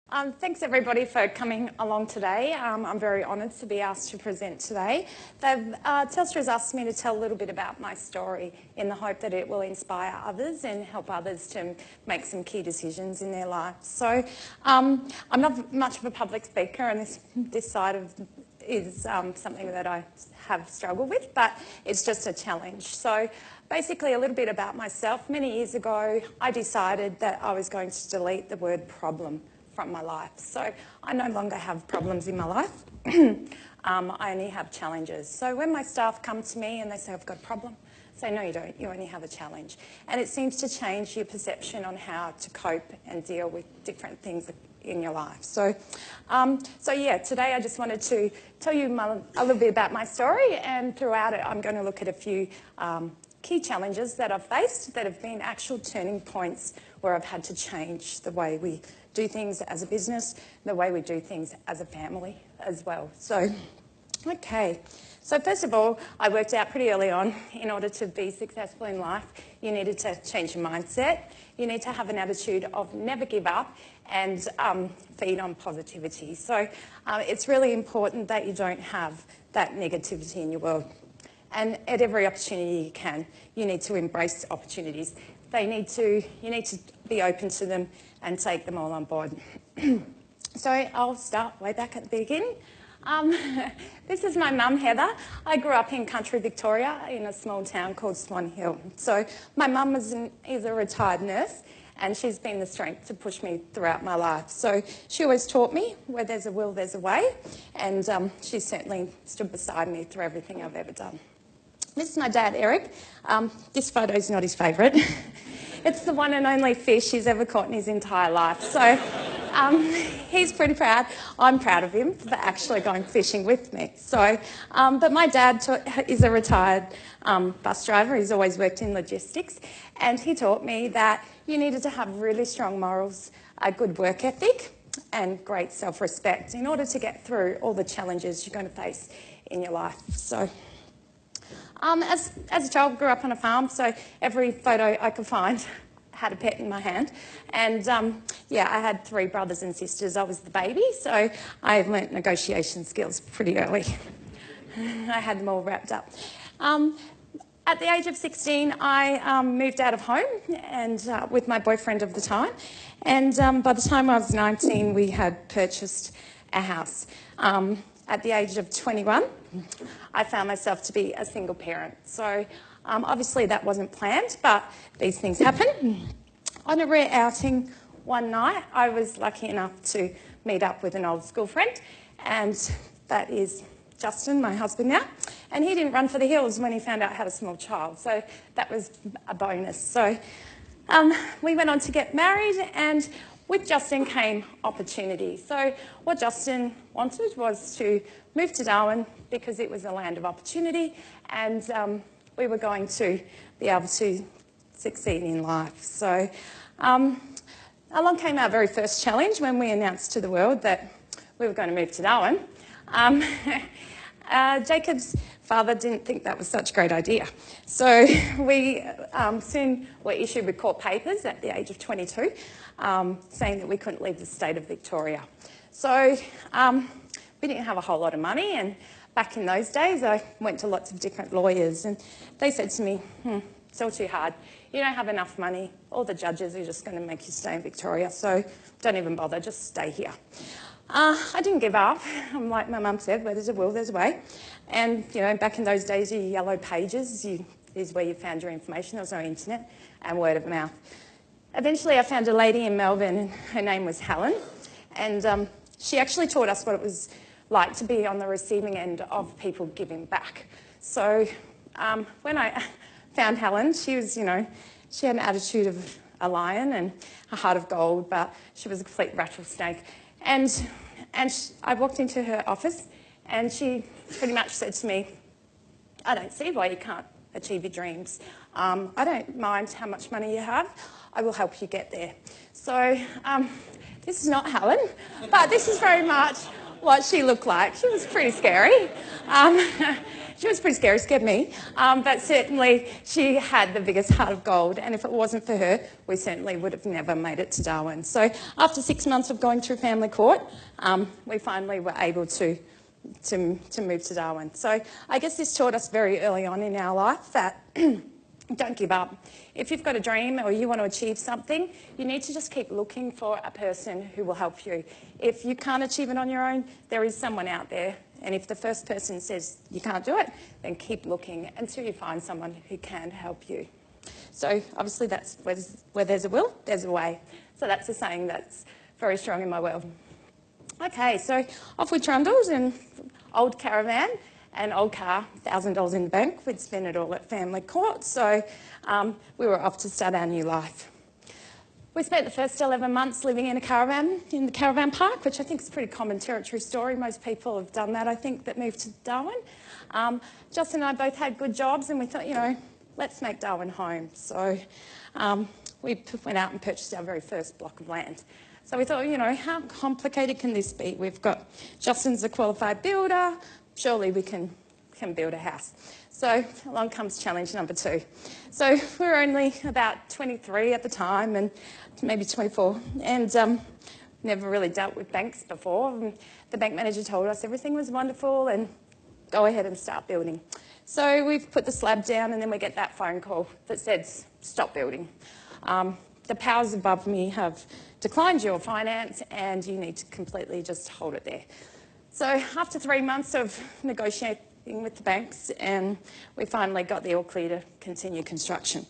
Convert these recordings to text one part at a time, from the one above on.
Thanks everybody for coming along today. I'm very honoured to be asked to present today. Telstra has asked me to tell a little bit about my story in the hope that it will inspire others and help others to make some key decisions in their lives. So I'm not much of a public speaker, and this side of is something that I have struggled with, but it's just a challenge. So basically a little bit about myself. Many years ago I decided that I was going to delete the word problem from my life. So I no longer have problems in my life. I only have challenges. So when my staff come to me and they say, I've got a problem, I say, no you don't, you only have a challenge. And it seems to change your perception on how to cope and deal with different things in your life. So yeah, today I just wanted to tell you a little bit about my story, and throughout it I'm going to look at a few key challenges that I've faced that have been actual turning points where I've had to change the way we do things as a business, the way we do things as a family as well. So, okay. So first of all, I worked out pretty early on, in order to be successful in life, you needed to change your mindset. You need to have an attitude of never give up and feed on positivity. So it's really important that you don't have that negativity in your world. And at every opportunity you can, you need to embrace opportunities. You need to be open to them and take them all on board. So I'll start way back at the beginning. This is my mum, Heather. I grew up in country Victoria in a small town called Swan Hill. So my mum is a retired nurse, and she's been the strength to push me throughout my life. So she always taught me where there's a will, there's a way, and she certainly stood beside me through everything I've ever done. This is my dad, Eric. This photo's not his favourite. It's the one and only fish he's ever caught in his entire life. So he's pretty proud. I'm proud of him for actually going fishing with me. So, but my dad is a retired bus driver. He's always worked in logistics. And he taught me that you needed to have really strong morals, a good work ethic, and great self-respect in order to get through all the challenges you're going to face in your life. So. As a child, I grew up on a farm, so every photo I could find had a pet in my hand. And yeah, I had 3 brothers and sisters. I was the baby, so I learnt negotiation skills pretty early. I had them all wrapped up. At the age of 16, I moved out of home and with my boyfriend of the time. And by the time I was 19, we had purchased a house. At the age of 21, I found myself to be a single parent. So obviously that wasn't planned, but these things happen. On a rare outing one night, I was lucky enough to meet up with an old school friend, and that is Justin, my husband now. And he didn't run for the hills when he found out I had a small child, so that was a bonus. So we went on to get married, and with Justin came opportunity. So what Justin wanted was to move to Darwin because it was a land of opportunity, and we were going to be able to succeed in life. So along came our very first challenge when we announced to the world that we were going to move to Darwin. Jacob's father didn't think that was such a great idea. So we soon were issued with court papers at the age of 22 saying that we couldn't leave the state of Victoria. So we didn't have a whole lot of money, and back in those days I went to lots of different lawyers, and they said to me, it's all too hard. You don't have enough money. All the judges are just going to make you stay in Victoria, so don't even bother, just stay here. I didn't give up. Like my mum said, where there's a will, there's a way. And, you know, back in those days, your yellow pages is where you found your information. There was no internet, and word of mouth. Eventually, I found a lady in Melbourne, and her name was Helen. And she actually taught us what it was like to be on the receiving end of people giving back. So when I found Helen, she was, you know, she had an attitude of a lion and a heart of gold, but she was a complete rattlesnake. And I walked into her office, and she pretty much said to me, I don't see why you can't achieve your dreams. I don't mind how much money you have. I will help you get there. So this is not Helen, but this is very much what she looked like. She was pretty scary. She was pretty scary, scared me. But certainly she had the biggest heart of gold, and if it wasn't for her, we certainly would have never made it to Darwin. So after 6 months of going through family court, we finally were able to move to Darwin. So I guess this taught us very early on in our life that don't give up. If you've got a dream or you want to achieve something, you need to just keep looking for a person who will help you. If you can't achieve it on your own, there is someone out there. And if the first person says you can't do it, then keep looking until you find someone who can help you. So obviously that's where there's a will, there's a way. So that's a saying that's very strong in my world. Okay, so off we trundled, and old caravan and old car, $1,000 in the bank. We'd spent it all at family court, so we were off to start our new life. We spent the first 11 months living in a caravan in the caravan park, which I think is a pretty common territory story. Most people have done that, I think, that moved to Darwin. Justin and I both had good jobs, and we thought, you know, let's make Darwin home. So we went out and purchased our very first block of land. So we thought, you know, how complicated can this be? We've got Justin's a qualified builder. Surely we can build a house. So along comes challenge number 2. So we were only about 23 at the time, and maybe 24, and never really dealt with banks before. And the bank manager told us everything was wonderful and go ahead and start building. So we've put the slab down, and then we get that phone call that says stop building. The powers above me have declined your finance, and you need to completely just hold it there. So after 3 months of negotiating with the banks, and we finally got the all clear to continue construction.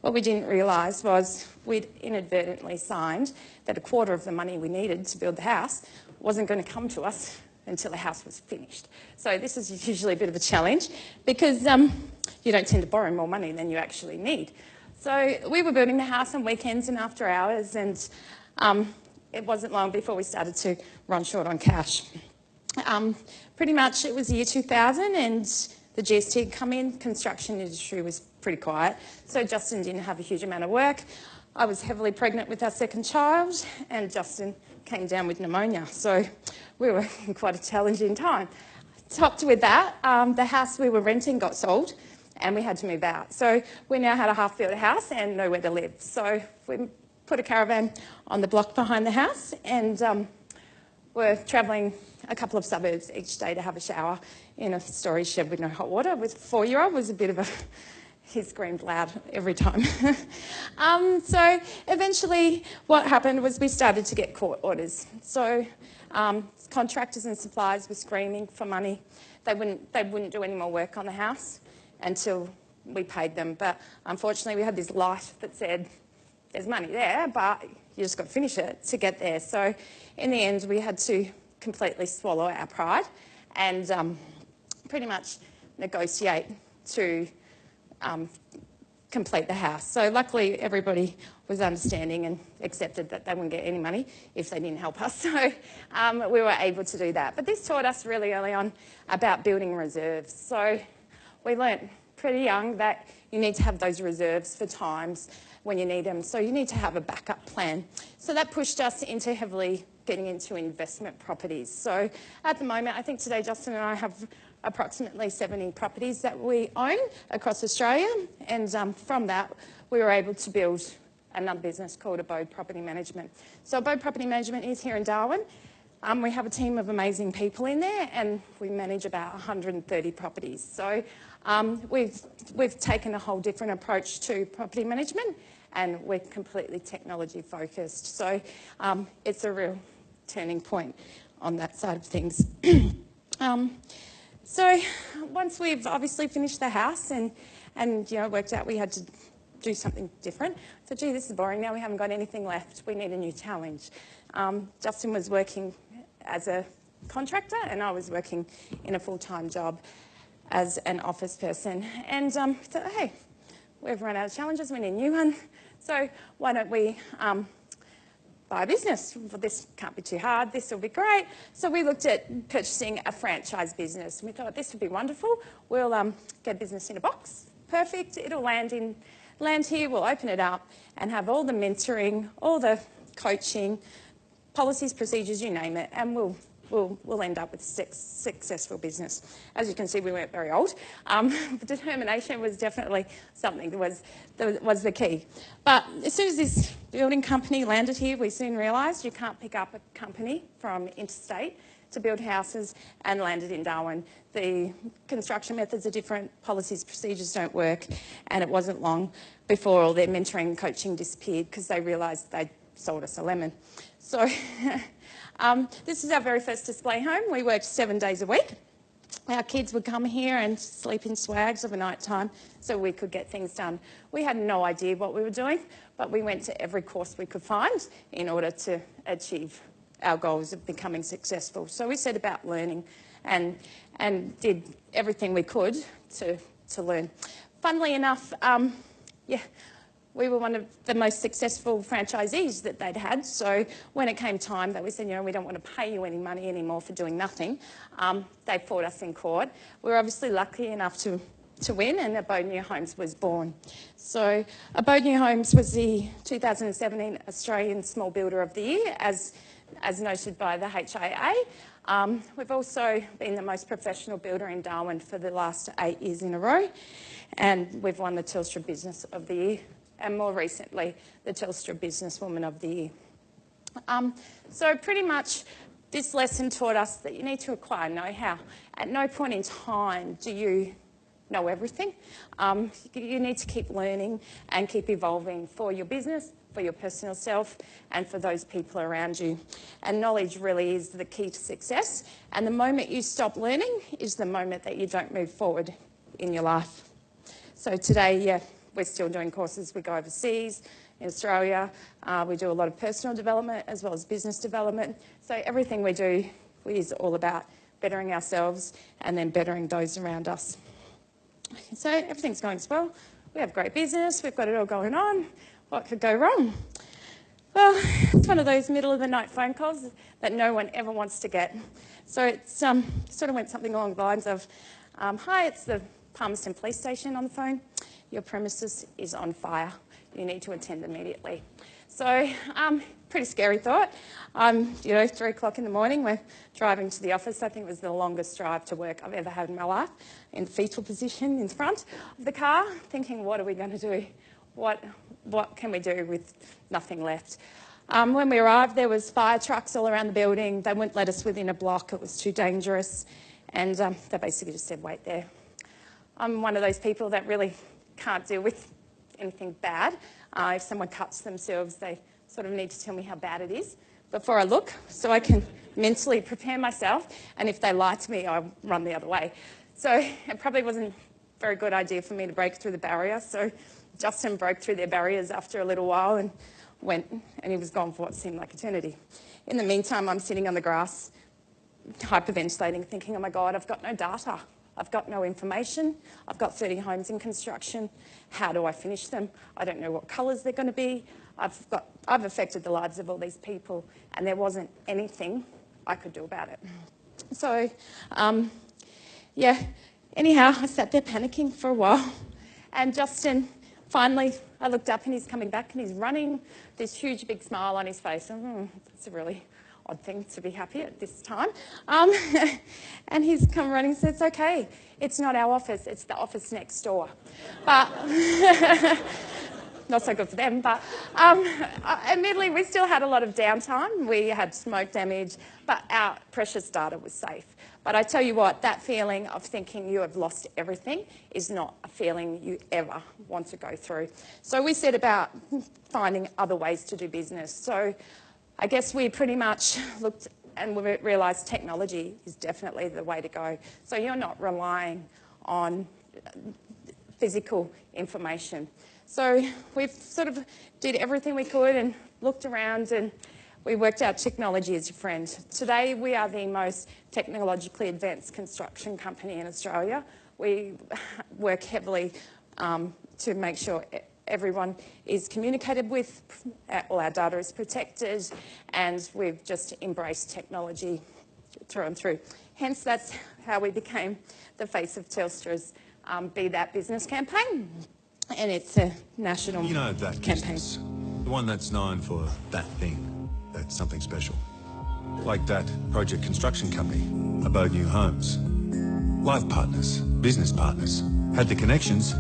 What we didn't realise was we'd inadvertently signed that a quarter of the money we needed to build the house wasn't going to come to us until the house was finished. So this is usually a bit of a challenge because you don't tend to borrow more money than you actually need. So we were building the house on weekends and after hours, and it wasn't long before we started to run short on cash. Pretty much it was the year 2000 and the GST had come in. Construction industry was pretty quiet, so Justin didn't have a huge amount of work. I was heavily pregnant with our second child, and Justin came down with pneumonia, so we were in quite a challenging time. Topped with that, the house we were renting got sold, and we had to move out. So we now had a half-built house and nowhere to live. So we put a caravan on the block behind the house, and we're travelling a couple of suburbs each day to have a shower in a storage shed with no hot water. With a 4-year-old was a bit of a, he screamed loud every time. So eventually what happened was we started to get court orders. So contractors and suppliers were screaming for money. They wouldn't do any more work on the house until we paid them. But unfortunately we had this light that said, there's money there, but you just got to finish it to get there. So in the end, we had to completely swallow our pride and pretty much negotiate to complete the house. So luckily, everybody was understanding and accepted that they wouldn't get any money if they didn't help us. So we were able to do that. But this taught us really early on about building reserves. So we learnt pretty young that you need to have those reserves for times when you need them. So you need to have a backup plan. So that pushed us into heavily getting into investment properties. So at the moment, I think today Justin and I have approximately 70 properties that we own across Australia. And from that, we were able to build another business called Abode Property Management. So Abode Property Management is here in Darwin. We have a team of amazing people in there, and we manage about 130 properties. So we've taken a whole different approach to property management, and we're completely technology focused. So it's a real turning point on that side of things. So once we've obviously finished the house and you know, worked out we had to do something different, so gee, this is boring, now we haven't got anything left, we need a new challenge. Justin was working as a contractor and I was working in a full-time job as an office person, and we thought, hey, we've run out of challenges, we need a new one, so why don't we buy a business? Well, this can't be too hard, this will be great. So we looked at purchasing a franchise business, and we thought this would be wonderful. We'll get a business in a box, perfect, it'll land here, we'll open it up and have all the mentoring, all the coaching, policies, procedures, you name it, and we'll we'll end up with a successful business. As you can see, we weren't very old. Determination was definitely something that was the key. But as soon as this building company landed here, we soon realised you can't pick up a company from interstate to build houses and landed in Darwin. The construction methods are different, policies, procedures don't work, and it wasn't long before all their mentoring and coaching disappeared because they realised they'd sold us a lemon. So this is our very first display home. We worked 7 days a week. Our kids would come here and sleep in swags overnight time so we could get things done. We had no idea what we were doing, but we went to every course we could find in order to achieve our goals of becoming successful. So we set about learning and did everything we could to learn. Funnily enough, we were one of the most successful franchisees that they'd had. So when it came time that we said, we don't want to pay you any money anymore for doing nothing, they fought us in court. We were obviously lucky enough to win, and Abode New Homes was born. So Abode New Homes was the 2017 Australian Small Builder of the Year, as noted by the HIA. We've also been the most professional builder in Darwin for the last 8 years in a row, and we've won the Telstra Business of the Year, and more recently, the Telstra Businesswoman of the Year. So pretty much this lesson taught us that you need to acquire know-how. At no point in time do you know everything. You need to keep learning and keep evolving for your business, for your personal self, and for those people around you. And knowledge really is the key to success. And the moment you stop learning is the moment that you don't move forward in your life. So today, we're still doing courses. We go overseas, in Australia. We do a lot of personal development as well as business development. So everything we do is all about bettering ourselves and then bettering those around us. So everything's going well. We have great business. We've got it all going on. What could go wrong? Well, it's one of those middle of the night phone calls that no one ever wants to get. So it sort of went something along the lines of, hi, it's the Palmerston Police Station on the phone. Your premises is on fire. You need to attend immediately. So, pretty scary thought. 3 o'clock in the morning, we're driving to the office. I think it was the longest drive to work I've ever had in my life, in fetal position in front of the car, thinking, what are we going to do? What can we do with nothing left? When we arrived, there was fire trucks all around the building. They wouldn't let us within a block. It was too dangerous. And they basically just said, wait there. I'm one of those people that really can't deal with anything bad. If someone cuts themselves, they sort of need to tell me how bad it is before I look, so I can mentally prepare myself. And if they lie to me, I'll run the other way. So it probably wasn't a very good idea for me to break through the barrier. So Justin broke through their barriers after a little while and went, and he was gone for what seemed like eternity. In the meantime, I'm sitting on the grass, hyperventilating, thinking, oh my God, I've got no data. I've got no information. I've got 30 homes in construction. How do I finish them? I don't know what colours they're going to be. I've affected the lives of all these people, and there wasn't anything I could do about it. So, anyhow, I sat there panicking for a while, and Justin, finally, I looked up and he's coming back and he's running, this huge big smile on his face. That's a really odd thing to be happy at this time. And he's come running and said, it's okay, it's not our office, it's the office next door. But not so good for them, but admittedly we still had a lot of downtime. We had smoke damage, but our precious data was safe. But I tell you what, that feeling of thinking you have lost everything is not a feeling you ever want to go through. So we set about finding other ways to do business. So I guess we pretty much looked and we realised technology is definitely the way to go. So you're not relying on physical information. So we've sort of did everything we could and looked around and we worked out technology as a friend. Today we are the most technologically advanced construction company in Australia. We work heavily to make sure everyone is communicated with, all our data is protected, and we've just embraced technology through and through. Hence, that's how we became the face of Telstra's Be That Business campaign, and it's a national that campaign. Business, the one that's known for that thing, that's something special. like that project construction company, Abode New Homes. Life partners, business partners, had the connections,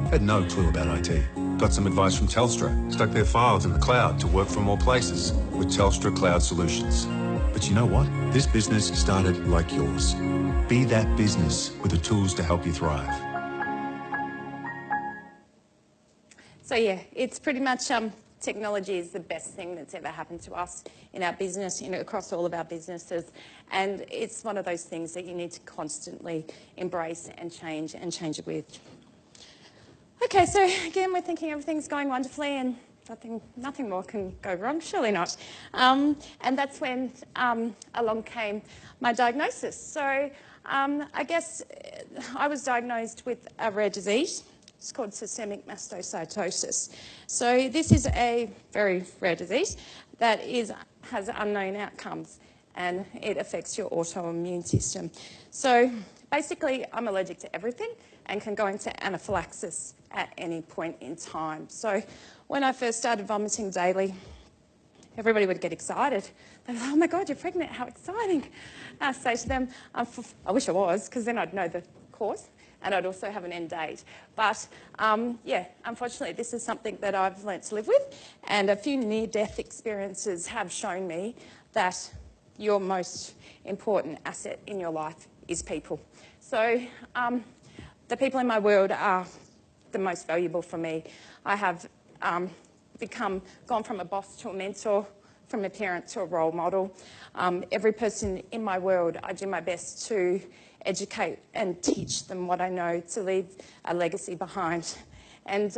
had no clue about IT. Got some advice from Telstra, stuck their files in the cloud to work from more places with Telstra Cloud Solutions. But you know what? This business started like yours. Be that business with the tools to help you thrive. So yeah, it's pretty much technology is the best thing that's ever happened to us in our business, across all of our businesses. And it's one of those things that you need to constantly embrace and change it with. Okay, so again, we're thinking everything's going wonderfully and nothing more can go wrong, surely not. And that's when along came my diagnosis. So I guess I was diagnosed with a rare disease. It's called systemic mastocytosis. So this is a very rare disease that has unknown outcomes and it affects your autoimmune system. So basically, I'm allergic to everything and can go into anaphylaxis at any point in time. So when I first started vomiting daily, everybody would get excited. They'd be like, oh my God, you're pregnant, how exciting. I say to them, I wish I was, because then I'd know the cause. And I'd also have an end date. But yeah, unfortunately, this is something that I've learnt to live with. And a few near-death experiences have shown me that your most important asset in your life is people. So the people in my world are the most valuable for me. I have gone from a boss to a mentor, from a parent to a role model. Every person in my world, I do my best to educate and teach them what I know to leave a legacy behind. And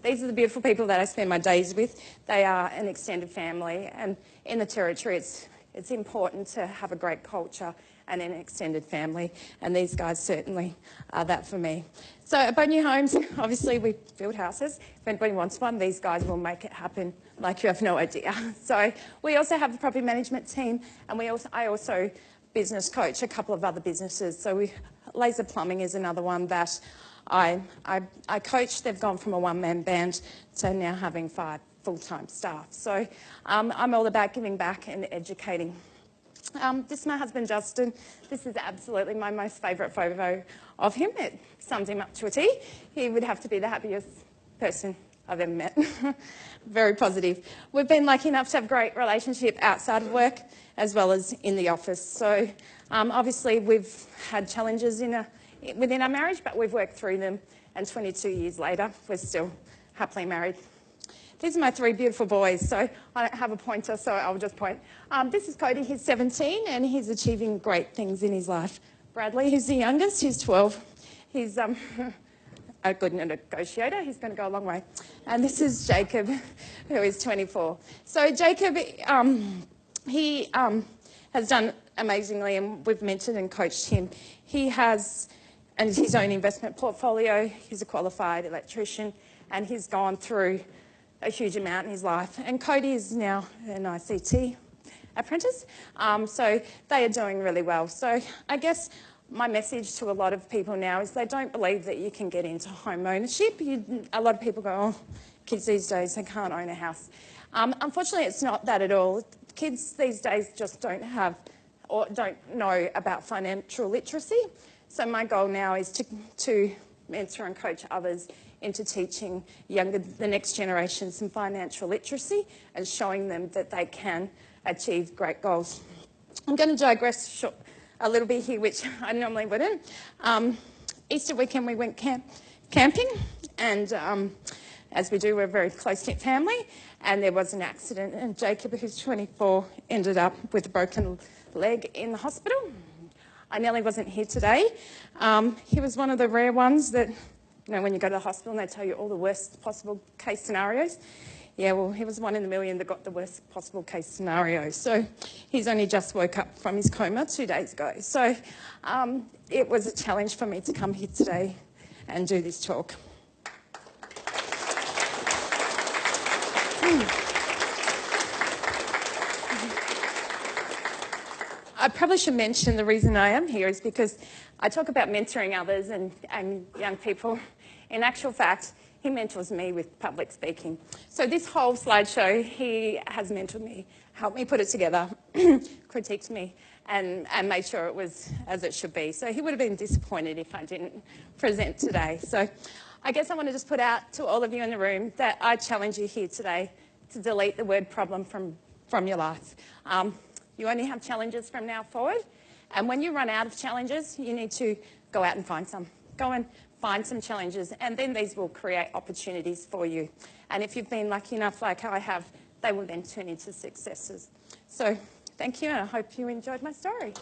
these are the beautiful people that I spend my days with. They are an extended family, and in the Territory it's important to have a great culture and an extended family, and these guys certainly are that for me. So at Abode New Homes, obviously we build houses. If anybody wants one, these guys will make it happen like you have no idea. So we also have a property management team, and I also business coach a couple of other businesses. So Laser Plumbing is another one that I coach. They've gone from a one-man band to now having 5 full-time staff. So I'm all about giving back and educating. This is my husband, Justin. This is absolutely my most favourite photo of him. It sums him up to a T. He would have to be the happiest person I've ever met. Very positive. We've been lucky enough to have a great relationship outside of work as well as in the office. So obviously we've had challenges within our marriage, but we've worked through them, and 22 years later we're still happily married. These are my 3 beautiful boys. So I don't have a pointer, so I'll just point. This is Cody, he's 17 and he's achieving great things in his life. Bradley, who's the youngest, he's 12. He's a good negotiator, he's going to go a long way. And this is Jacob, who is 24. So Jacob, he has done amazingly, and we've mentored and coached him. He has his own investment portfolio. He's a qualified electrician, and he's gone through a huge amount in his life. And Cody is now an ICT apprentice, so they are doing really well. So I guess my message to a lot of people now is they don't believe that you can get into home ownership. A lot of people go, oh, kids these days, they can't own a house. Unfortunately, it's not that at all. Kids these days just don't have or don't know about financial literacy. So my goal now is to mentor and coach others into teaching the next generation some financial literacy and showing them that they can achieve great goals. I'm going to digress a little bit here, which I normally wouldn't. Easter weekend we went camping, and as we do, we're a very close-knit family, and there was an accident, and Jacob, who's 24, ended up with a broken leg in the hospital. I nearly wasn't here today. He was one of the rare ones that, when you go to the hospital and they tell you all the worst possible case scenarios. Yeah, well, he was 1 in a million that got the worst possible case scenario. So he's only just woke up from his coma 2 days ago. So it was a challenge for me to come here today and do this talk. I probably should mention the reason I am here is because I talk about mentoring others and young people. In actual fact, he mentors me with public speaking. So this whole slideshow, he has mentored me, helped me put it together, critiqued me and made sure it was as it should be. So he would have been disappointed if I didn't present today. So I guess I want to just put out to all of you in the room that I challenge you here today to delete the word problem from your life. You only have challenges from now forward. And when you run out of challenges, you need to go out and find some. Go and find some challenges, and then these will create opportunities for you. And if you've been lucky enough, like I have, they will then turn into successes. So thank you, and I hope you enjoyed my story.